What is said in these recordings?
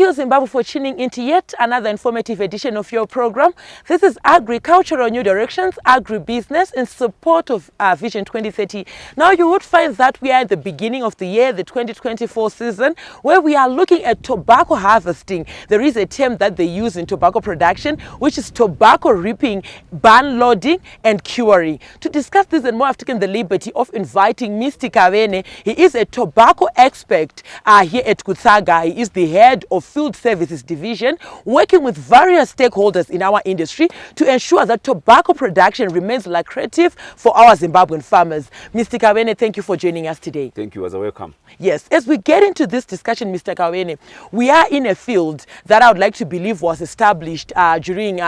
you, Zimbabwe, for tuning into yet another informative edition of your program. This is Agricultural New Directions, Agribusiness, in support of Vision 2030. Now, you would find that we are at the beginning of the year, the 2024 season, where we are looking at tobacco harvesting. There is a term that they use in tobacco production, which is tobacco reaping, barn loading, and curing. To discuss this and more, I've taken the liberty of inviting Mr. Kavene. He is a tobacco expert here at Kutsaga. He is the head of Field Services Division, working with various stakeholders in our industry to ensure that tobacco production remains lucrative for our Zimbabwean farmers. Mr. Kavene, thank you for joining us today. Thank you, as a welcome. Yes, as we get into this discussion, Mr. Kavene, we are in a field that I would like to believe was established during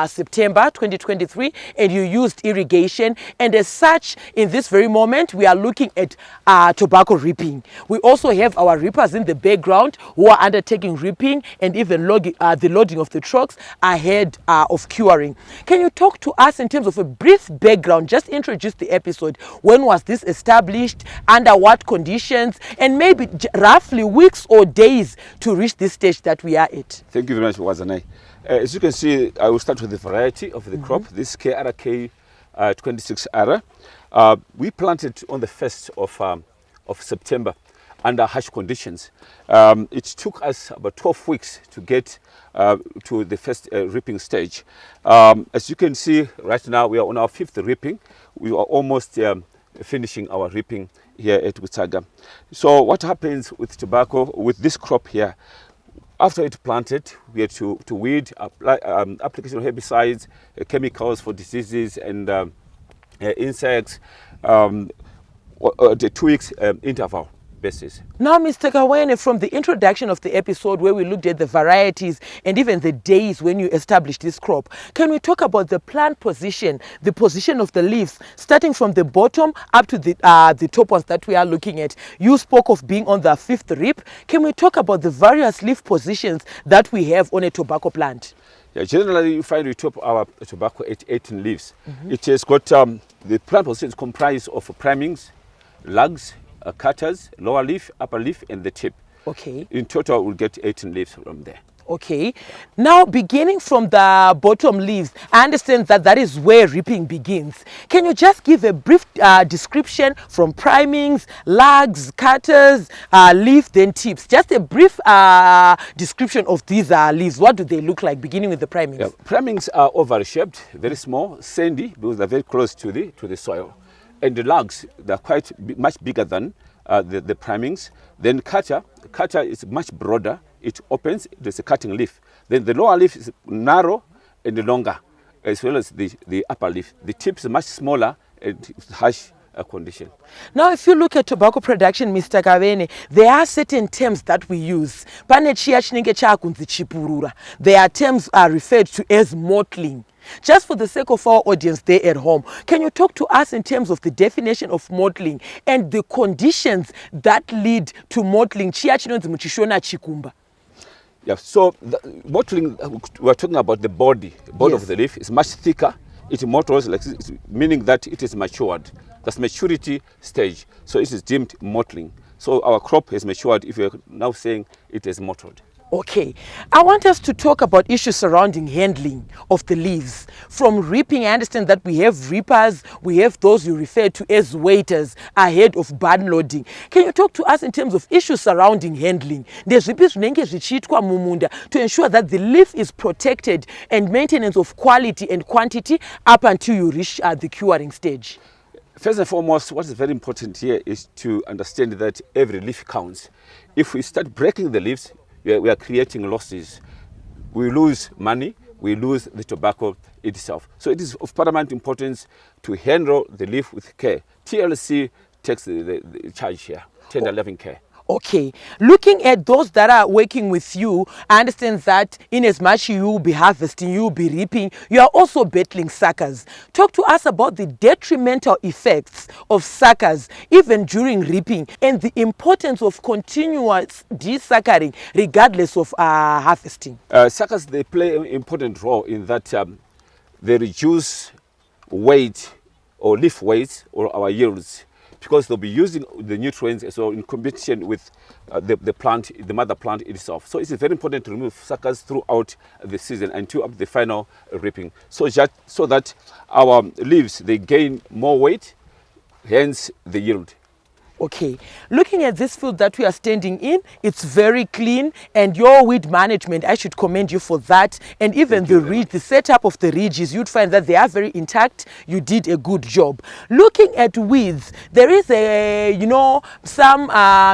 September 2023, and you used irrigation, and as such, in this very moment, we are looking at tobacco reaping. We also have our reapers in the background who are undertaking reaping and even the loading of the trucks ahead of curing. Can you talk to us in terms of a brief background? Just introduce the episode. When was this established? Under what conditions? And maybe roughly weeks or days to reach this stage that we are at. Thank you very much, Wazanai. As you can see, I will start with the variety of the crop. This KRK 26 ARA. We planted on the 1st of September under harsh conditions. It took us about 12 weeks to get to the first reaping stage. As you can see, right now we are on our 5th reaping. We are almost finishing our reaping here at Kutsaga. So what happens with tobacco, with this crop here, after it's planted, we have to weed, apply, application of herbicides, chemicals for diseases and insects, the 2 weeks interval basis. Now, Mr. Kawene, from the introduction of the episode where we looked at the varieties and even the days when you established this crop, can we talk about the plant position, the position of the leaves, starting from the bottom up to the top ones that we are looking at? You spoke of being on the 5th rip. Can we talk about the various leaf positions that we have on a tobacco plant? Yeah, generally you find we top our tobacco at 18 leaves. It has got the plant position is comprised of primings, lugs, cutters, lower leaf, upper leaf, and the tip. Okay. In total, we'll get 18 leaves from there. Okay. Now, beginning from the bottom leaves, I understand that that is where reaping begins. Can you just give a brief description from primings, lugs, cutters, leaf, then tips? Just a brief description of these leaves. What do they look like, beginning with the primings? Yeah. Primings are oval shaped, very small, sandy, because they're very close to the soil. And the lugs, they're much bigger than the primings. Then cutter is much broader. It opens, there's a cutting leaf. Then the lower leaf is narrow and longer, as well as the upper leaf. The tip is much smaller and harsh condition. Now, if you look at tobacco production, Mr. Kavene, there are certain terms that we use. There are terms referred to as mottling. Just for the sake of our audience there at home, can you talk to us in terms of the definition of mottling and the conditions that lead to mottling? Yeah, so mottling, we're talking about the body yes. Of the leaf is much thicker. It mottles, meaning that it is matured. That's maturity stage. So it is deemed mottling. So our crop has matured if you're now saying it is mottled. Okay, I want us to talk about issues surrounding handling of the leaves. From reaping, I understand that we have reapers, we have those you refer to as waiters ahead of barn loading. Can you talk to us in terms of issues surrounding handling? To ensure that the leaf is protected and maintenance of quality and quantity up until you reach the curing stage. First and foremost, what is very important here is to understand that every leaf counts. If we start breaking the leaves, we are creating losses. We lose money, we lose the tobacco itself. So it is of paramount importance to handle the leaf with care. TLC takes the charge here, tender loving care. Okay, looking at those that are working with you, I understand that in as much you will be harvesting, you will be reaping, you are also battling suckers. Talk to us about the detrimental effects of suckers even during reaping and the importance of continuous desuckering regardless of harvesting. Suckers, they play an important role in that they reduce weight or leaf weight or our yields. because they'll be using the nutrients as well in competition with the plant, the mother plant itself. So it's very important to remove suckers throughout the season until up the final reaping, so that our leaves, they gain more weight, hence the yield. Okay, looking at this field that we are standing in, it's very clean, and your weed management, I should commend you for that. And even the setup of the ridges, you'd find that they are very intact. You did a good job. Looking at weeds, there is some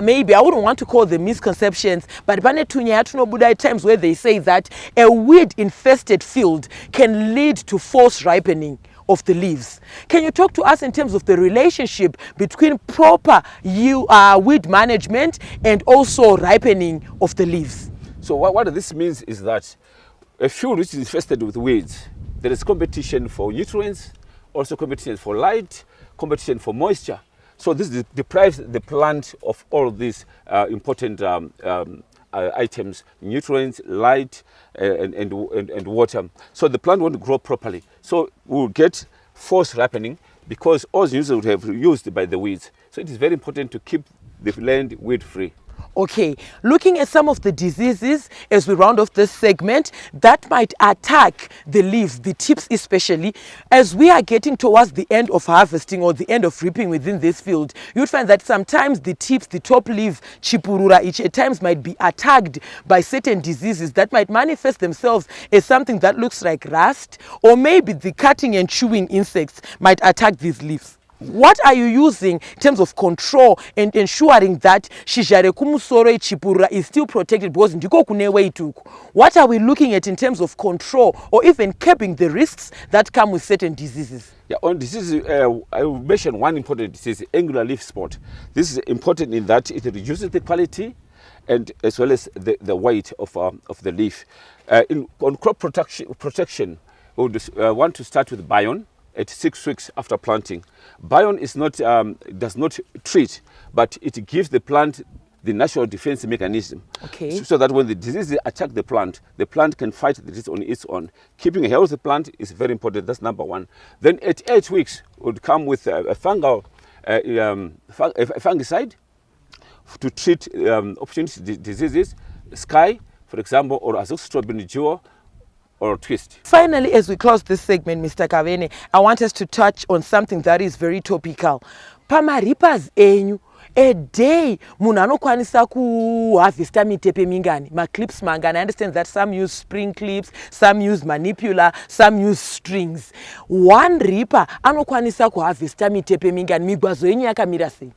maybe I wouldn't want to call them misconceptions, but at times where they say that a weed infested field can lead to false ripening of the leaves. Can you talk to us in terms of the relationship between proper weed management and also ripening of the leaves? So what this means is that a field which is infested with weeds, there is competition for nutrients, also competition for light, competition for moisture. So this deprives the plant of all of these important items, nutrients, light, and water. So the plant won't grow properly. So we'll get false ripening because all the users would have used by the weeds. So it is very important to keep the land weed free. Okay, looking at some of the diseases as we round off this segment that might attack the leaves, the tips especially, as we are getting towards the end of harvesting or the end of reaping within this field, you'd find that sometimes the tips, the top leaf, chipurura, each at times might be attacked by certain diseases that might manifest themselves as something that looks like rust, or maybe the cutting and chewing insects might attack these leaves. What are you using in terms of control and ensuring that shijare kumusoro chipura is still protected? Because ndiko kunewe ituku. What are we looking at in terms of control or even capping the risks that come with certain diseases? Yeah, on diseases, I will mention one important disease, angular leaf spot. This is important in that it reduces the quality and as well as the weight of the leaf. On crop protection, we would want to start with Bion at 6 weeks after planting. Bion is not does not treat, but it gives the plant the natural defense mechanism. Okay. So that when the disease attack the plant can fight the disease on its own. Keeping a healthy plant is very important. That's number one. Then at 8 weeks, would come with a fungal fungicide to treat opportunity diseases, Sky, for example, or azoxystrobin duo, or twist. Finally, as we close this segment, Mr. Kavene, I want us to touch on something that is very topical. Pamaripas enyu, a day munhu anokwanisa kuharvesta mitepe mingani, clips mangani. I understand that some use spring clips, some use manipula, some use strings. One reaper anokwanisa kuharvesta mitepe mingani. Migwazo yenyu yakamira sei?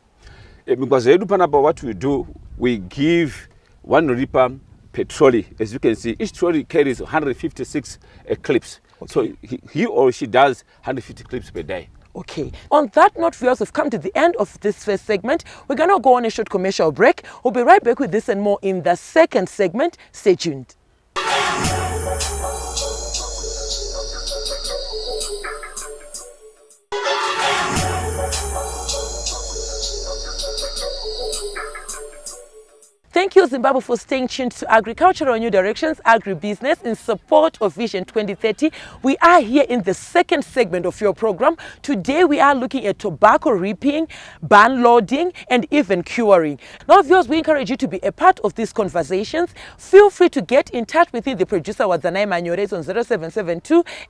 Migwazo yedu panapa, what we do, we give one reaper per trolley. As you can see, each trolley carries 156 clips. Okay. So he or she does 150 clips per day. Okay. On that note, viewers, we've come to the end of this first segment. We're going to go on a short commercial break. We'll be right back with this and more in the second segment. Stay tuned. Thank you, Zimbabwe, for staying tuned to Agricultural New Directions, Agribusiness, in support of Vision 2030. We are here in the second segment of your program. Today, we are looking at tobacco reaping, ban loading, and even curing. Now, viewers, we encourage you to be a part of these conversations. Feel free to get in touch with the producer, Wadzanai Manyores, on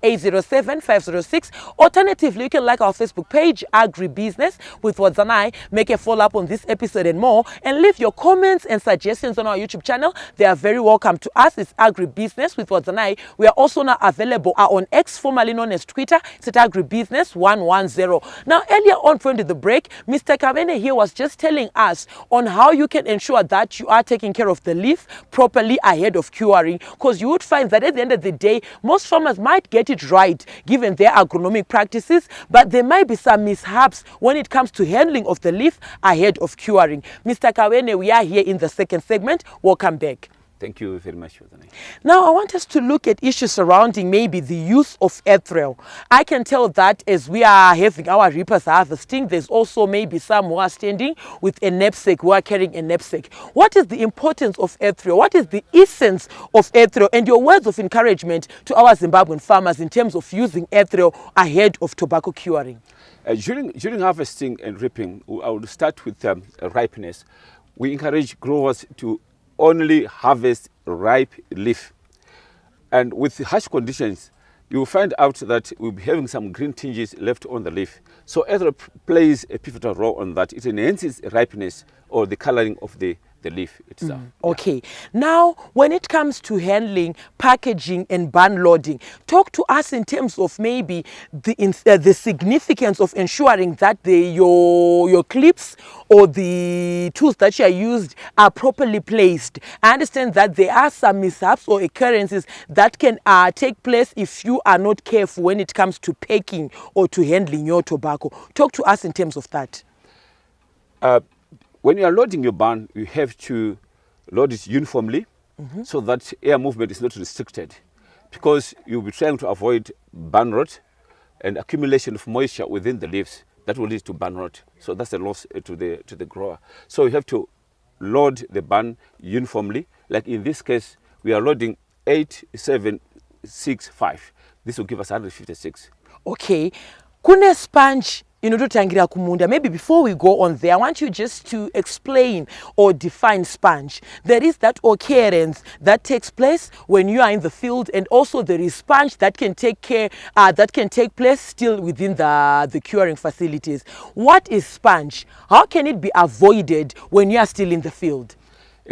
0772-807-506. Alternatively, you can like our Facebook page, Agribusiness with Wadzanai, make a follow-up on this episode and more, and leave your comments and suggestions on our YouTube channel. They are very welcome to us. It's Agribusiness with Wadzanai. We are also now available on X, formerly known as Twitter. It's at Agribusiness 110. Now, earlier on from the break, Mr. Kavene here was just telling us on how you can ensure that you are taking care of the leaf properly ahead of curing, because you would find that at the end of the day, most farmers might get it right given their agronomic practices, but there might be some mishaps when it comes to handling of the leaf ahead of curing. Mr. Kavene, we are here in the second segment. Welcome back. Thank you very much, Wazane. Now, I want us to look at issues surrounding maybe the use of ethereal. I can tell that as we are having our reapers harvesting, there's also maybe some who are standing with a knapsack, who are carrying a knapsack. What is the importance of ethereal? What is the essence of ethereal? And your words of encouragement to our Zimbabwean farmers in terms of using ethereal ahead of tobacco curing? During harvesting and reaping, I will start with ripeness. We encourage growers to only harvest ripe leaf. And with harsh conditions, you will find out that we'll be having some green tinges left on the leaf. So ethereal plays a pivotal role on that. It enhances ripeness or the coloring of the leaf itself. Okay. Now, when it comes to handling, packaging and bun loading, talk to us in terms of maybe the significance of ensuring that your clips or the tools that you are used are properly placed. I understand that there are some mishaps or occurrences that can take place if you are not careful when it comes to packing or to handling your tobacco. Talk to us in terms of that. When you are loading your bun, you have to load it uniformly so that air movement is not restricted, because you'll be trying to avoid bun rot and accumulation of moisture within the leaves that will lead to bun rot. So that's a loss to the grower. So you have to load the bun uniformly. Like in this case, we are loading 8, 7, 6, 5. This will give us 156. Okay. Kune sponge inototangira kumunda. Maybe before we go on there, I want you just to explain or define sponge. There is that occurrence that takes place when you are in the field, and also there is sponge that can take place still within the curing facilities. What is sponge? How can it be avoided when you are still in the field?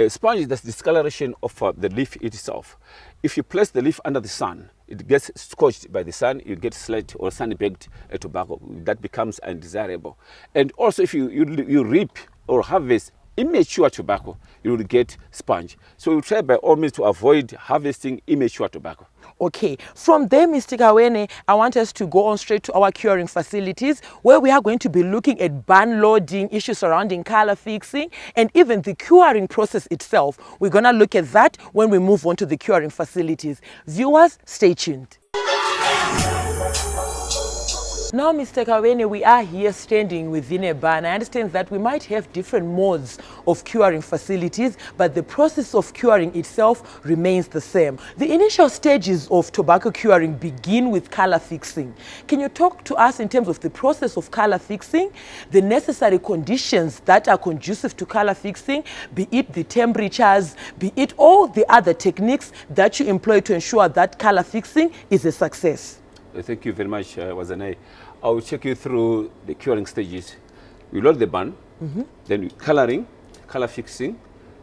Sponge is the discoloration of the leaf itself. If you place the leaf under the sun, it gets scorched by the sun, you get slate or sun-baked tobacco. That becomes undesirable. And also if you reap or harvest immature tobacco, you will get sponge. So you try by all means to avoid harvesting immature tobacco. Okay, from there, Mr. Kawene, I want us to go on straight to our curing facilities, where we are going to be looking at bun loading, issues surrounding color fixing, and even the curing process itself. We're going to look at that when we move on to the curing facilities. Viewers, stay tuned. Now, Mr. Kawene, we are here standing within a bun. I understand that we might have different modes of curing facilities, but the process of curing itself remains the same. The initial stages of tobacco curing begin with color fixing. Can you talk to us in terms of the process of color fixing, the necessary conditions that are conducive to color fixing, be it the temperatures, be it all the other techniques that you employ to ensure that color fixing is a success? Thank you very much, Wazane. I will take you through the curing stages. We load the bun, then coloring, color fixing,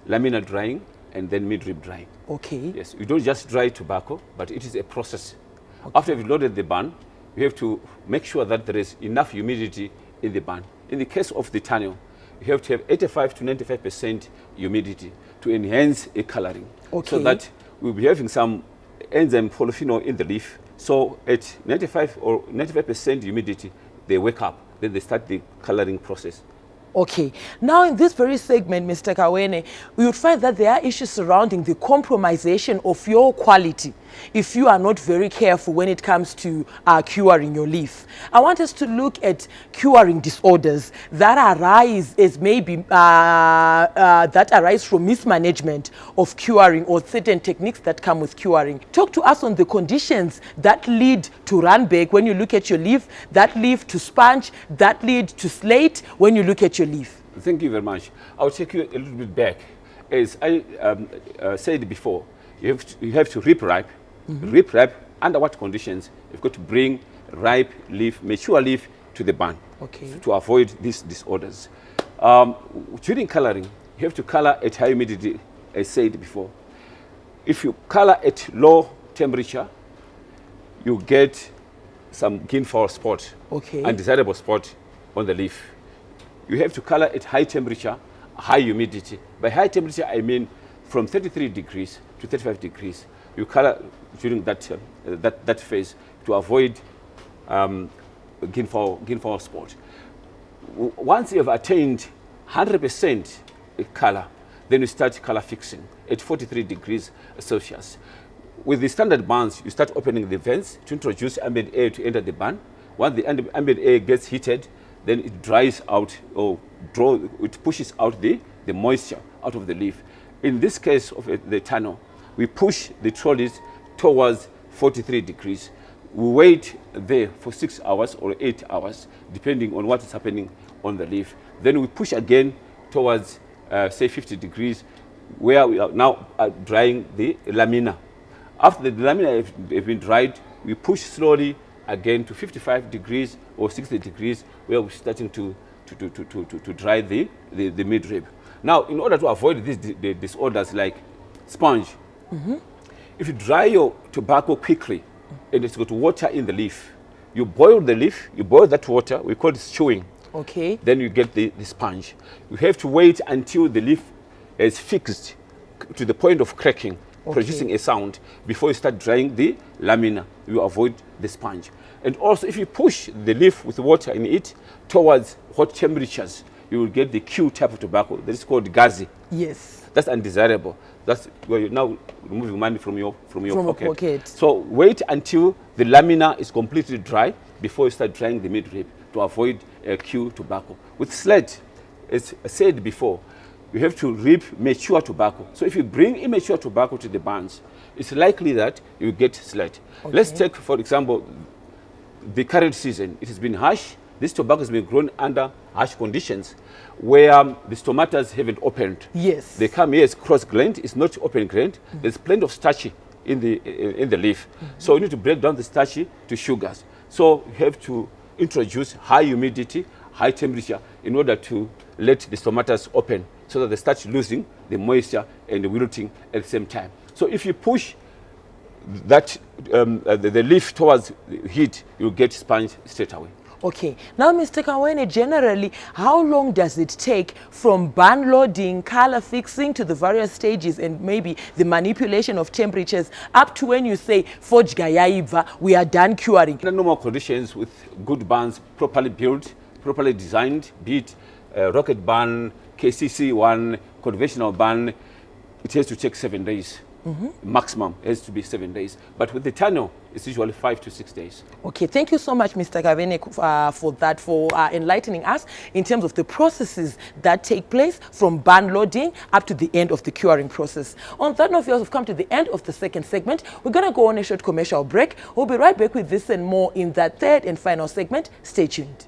laminar drying, and then mid-rib drying. Okay. Yes, we don't just dry tobacco, but it is a process. Okay. After we've loaded the bun, we have to make sure that there is enough humidity in the bun. In the case of the tunnel, you have to have 85 to 95% humidity to enhance a coloring. Okay. So that we'll be having some enzyme polyphenol in the leaf. So at 95% humidity, they wake up, then they start the coloring process. Okay. Now, in this very segment, Mr. Kawene, we would find that there are issues surrounding the compromisation of your quality if you are not very careful when it comes to curing your leaf. I want us to look at curing disorders that arise as maybe that arise from mismanagement of curing or certain techniques that come with curing. Talk to us on the conditions that lead to runback when you look at your leaf, that lead to sponge, that lead to slate when you look at your leaf. Thank you very much. I'll take you a little bit back. As I said before, you have to reap ripe. Reap ripe, under what conditions? You've got to bring ripe leaf, mature leaf to the bun, okay, to avoid these disorders. During coloring, you have to color at high humidity, as said before. If you color at low temperature, you get some green-foul spot, okay, undesirable spot on the leaf. You have to color at high temperature, high humidity. By high temperature, I mean from 33 degrees to 35 degrees. You color during that phase to avoid green-foul spot. Once you have attained 100% color, Then you start color fixing at 43 degrees Celsius. With the standard burns, you start opening the vents to introduce ambient air to enter the burn. Once the ambient air gets heated, then it dries out or it pushes out the moisture out of the leaf. In this case of the tunnel, we push the trolleys towards 43 degrees. We wait there for 6 hours or 8 hours, depending on what is happening on the leaf. Then we push again towards, say, 50 degrees, where we are now drying the lamina. After the lamina have been dried, we push slowly again to 55 degrees or 60 degrees, where we're starting to dry the midrib. Now, in order to avoid these disorders like sponge, if you dry your tobacco quickly and it's got water in the leaf, you boil the leaf, you boil that water, we call it stewing. Okay. Then you get the sponge. You have to wait until the leaf is fixed to the point of cracking, producing a sound, before you start drying the lamina. You avoid the sponge. And also, if you push the leaf with water in it towards hot temperatures, you will get the Q type of tobacco. That is called gazi. Yes. That's undesirable. That's where you're now removing money from your pocket. So wait until the lamina is completely dry before you start drying the midrib to avoid Q tobacco. With sled, as I said before, you have to rip mature tobacco. So if you bring immature tobacco to the barns, it's likely that you get sled. Okay. Let's take, for example, the current season. It has been harsh. This tobacco has been grown under harsh conditions where the stomatas haven't opened. Yes. They come here as cross-grained. It's not open-grained. There's plenty of starchy in the leaf. So you need to break down the starchy to sugars. So you have to introduce high humidity, high temperature in order to let the stomatas open so that they start losing the moisture and the wilting at the same time. So if you push that the leaf towards heat, you'll get sponge straight away. Okay. Now, Mr. Kawene, generally, how long does it take from burn loading, color fixing to the various stages and maybe the manipulation of temperatures up to when you say, Forge Gayaiva, we are done curing? Under normal conditions with good burns, properly built, properly designed, be it rocket burn, KCC one, conventional burn, it has to take 7 days. Maximum has to be 7 days. But with the tunnel, it's usually 5 to 6 days. Okay, thank you so much, Mr. Kavene, for enlightening us in terms of the processes that take place from burn loading up to the end of the curing process. On that note, we have come to the end of the second segment. We're going to go on a short commercial break. We'll be right back with this and more in that third and final segment. Stay tuned.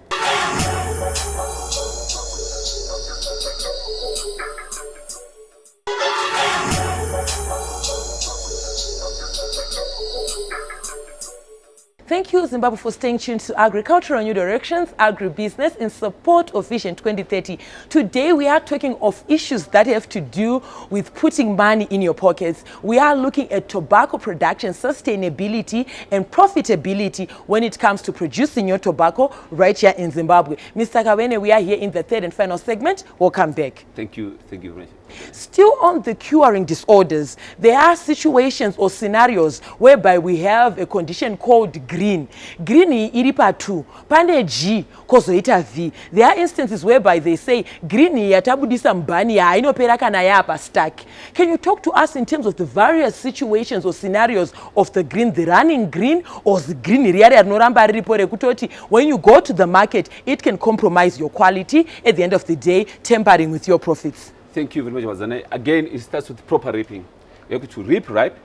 Thank you, Zimbabwe, for staying tuned to Agricultural New Directions, Agribusiness in support of Vision 2030. Today, we are talking of issues that have to do with putting money in your pockets. We are looking at tobacco production, sustainability, and profitability when it comes to producing your tobacco right here in Zimbabwe. Mr. Kawene, we are here in the third and final segment. Welcome back. Thank you. Thank you very much. Still on the curing disorders, there are situations or scenarios whereby we have a condition called green. Green iripa 2, pande G, kozoita V. There are instances whereby they say green yatabudisa mbani ya inopera kana yapa stuck. Can you talk to us in terms of the various situations or scenarios of the green, the running green or the green riari anoramba riripo rekutoti when you go to the market, it can compromise your quality at the end of the day, tampering with your profits? Thank you very much, Wazane. Again, it starts with proper reaping. You have to reap ripe.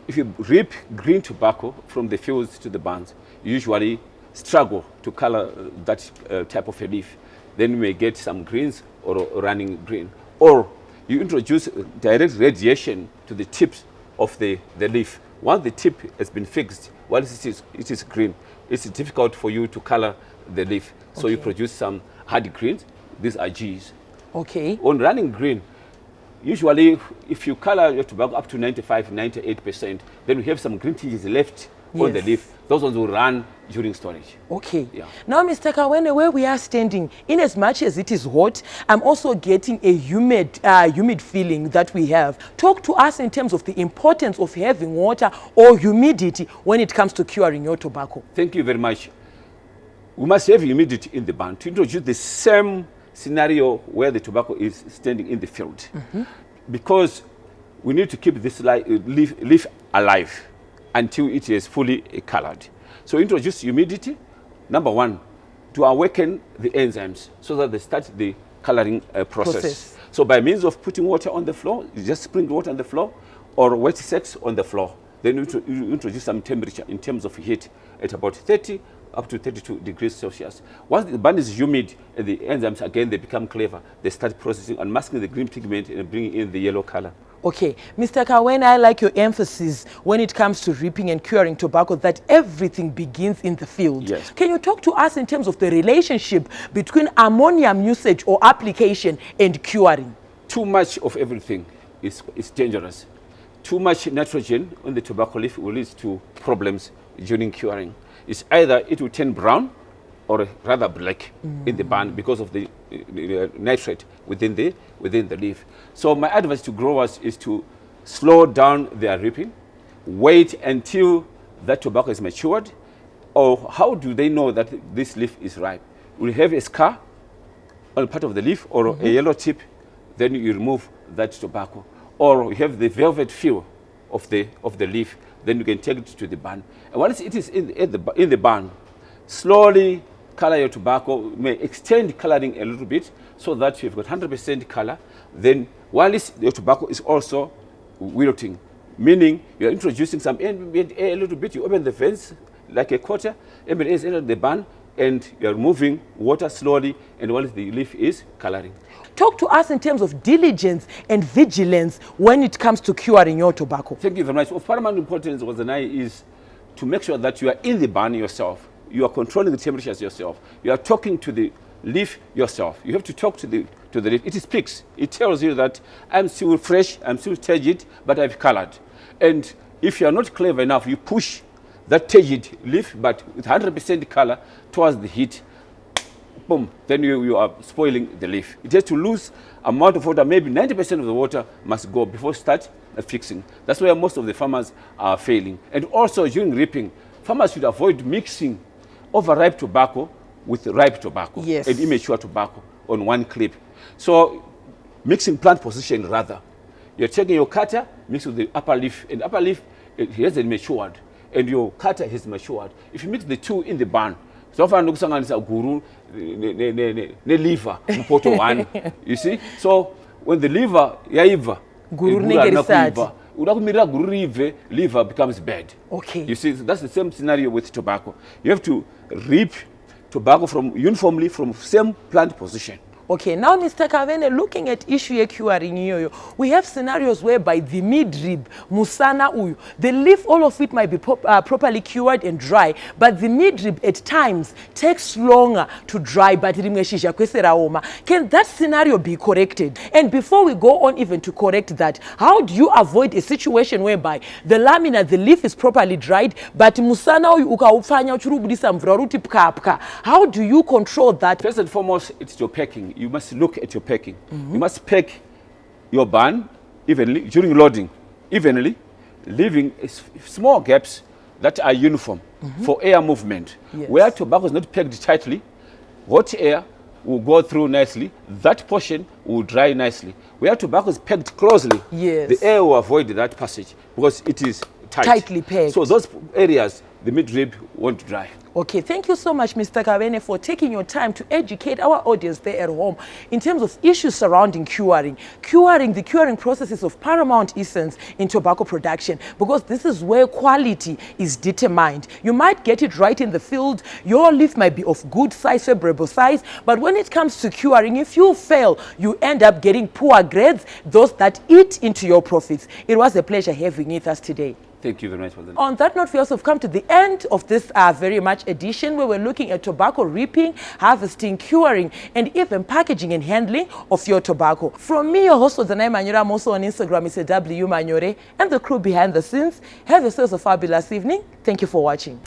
If you reap green tobacco from the fields to the barns, you usually struggle to color that type of a leaf. Then you may get some greens or running green. Or you introduce direct radiation to the tips of the leaf. Once the tip has been fixed, while it is green, it's difficult for you to color the leaf. So you produce some hardy greens. These are Gs. Okay. On running green, usually if you color your tobacco up to 95–98%, then we have some green tinges left on the leaf. Those ones will run during storage. Okay. Yeah. Now, Mr. Kawene, where we are standing, in as much as it is hot, I'm also getting a humid feeling that we have. Talk to us in terms of the importance of having water or humidity when it comes to curing your tobacco. Thank you very much. We must have humidity in the barn to introduce the same scenario where the tobacco is standing in the field. because we need to keep this leaf alive until it is fully colored. So introduce humidity, number one, to awaken the enzymes so that they start the coloring process. So by means of putting water on the floor, you just sprinkle water on the floor, or wet sex on the floor. Then you introduce some temperature in terms of heat at about 30 up to 32 degrees Celsius. Once the bun is humid, the enzymes, again, they become clever. They start processing and masking the green pigment and bringing in the yellow color. Okay, Mr. Kawen, I like your emphasis when it comes to reaping and curing tobacco, that everything begins in the field. Yes. Can you talk to us in terms of the relationship between ammonium usage or application and curing? Too much of everything is dangerous. Too much nitrogen on the tobacco leaf will lead to problems during curing. It's either it will turn brown or rather black in the bun because of the nitrate within the leaf. So my advice to growers is to slow down their reaping, wait until that tobacco is matured. Or how do they know that this leaf is ripe? Will have a scar on part of the leaf or a yellow tip, then you remove that tobacco. Or you have the velvet feel of the leaf, then you can take it to the bun. And once it is in the bun, slowly color your tobacco. May extend coloring a little bit so that you've got 100% color. Then while your tobacco is also wilting, meaning you're introducing some ambient air a little bit, you open the vents like a quarter, ambient air is in the bun, and you're moving water slowly, and while the leaf is coloring. Talk to us in terms of diligence and vigilance when it comes to curing your tobacco. Thank you very much. Of paramount importance is to make sure that you are in the bun yourself. You are controlling the temperatures yourself. You are talking to the leaf yourself. You have to talk to the leaf. It speaks. It tells you that I'm still fresh, I'm still turgid, but I've colored. And if you are not clever enough, you push that turgid leaf, but with 100% color towards the heat, boom, then you are spoiling the leaf. It has to lose amount of water, maybe 90% of the water must go before start fixing. That's where most of the farmers are failing. And also during reaping, farmers should avoid mixing overripe tobacco with ripe tobacco and immature tobacco on one clip. So mixing plant position rather. You're taking your cutter, mix with the upper leaf, and upper leaf, it hasn't matured, and your cutter has matured. If you mix the two in the bun, so often guru ne liver poto one. You see? So when the liver yaiva, liver becomes bad. Okay. You see, that's the same scenario with tobacco. You have to reap tobacco uniformly from same plant position. Okay, now Mr. Kavene, looking at issue curing, we have scenarios whereby the midrib, musana uyu, the leaf, all of it might be properly cured and dry, but the midrib at times takes longer to dry. But can that scenario be corrected? And before we go on even to correct that, how do you avoid a situation whereby the lamina, the leaf is properly dried, but musana uyu ukaufanya uchurubudisa mvura ruti pka? How do you control that? First and foremost, it's your packing. You must look at your packing. You must pack your bun evenly during loading, evenly, leaving small gaps that are uniform for air movement. Yes. Where tobacco is not packed tightly, hot air will go through nicely, that portion will dry nicely. Where tobacco is packed closely, the air will avoid that passage because it is tightly packed. So those areas, the midrib won't dry. Okay, thank you so much, Mr. Kavene, for taking your time to educate our audience there at home in terms of issues surrounding curing. The curing process is of paramount essence in tobacco production because this is where quality is determined. You might get it right in the field, your leaf might be of good size, favorable size, but when it comes to curing, if you fail, you end up getting poor grades, those that eat into your profits. It was a pleasure having you with us today. Thank you very much for that. On that note, we also have come to the end of this very much edition where we're looking at tobacco reaping, harvesting, curing, and even packaging and handling of your tobacco. From me, your host, Zanai Manyore, I'm also on Instagram, it's W Manyore, and the crew behind the scenes. Have yourselves a fabulous evening. Thank you for watching.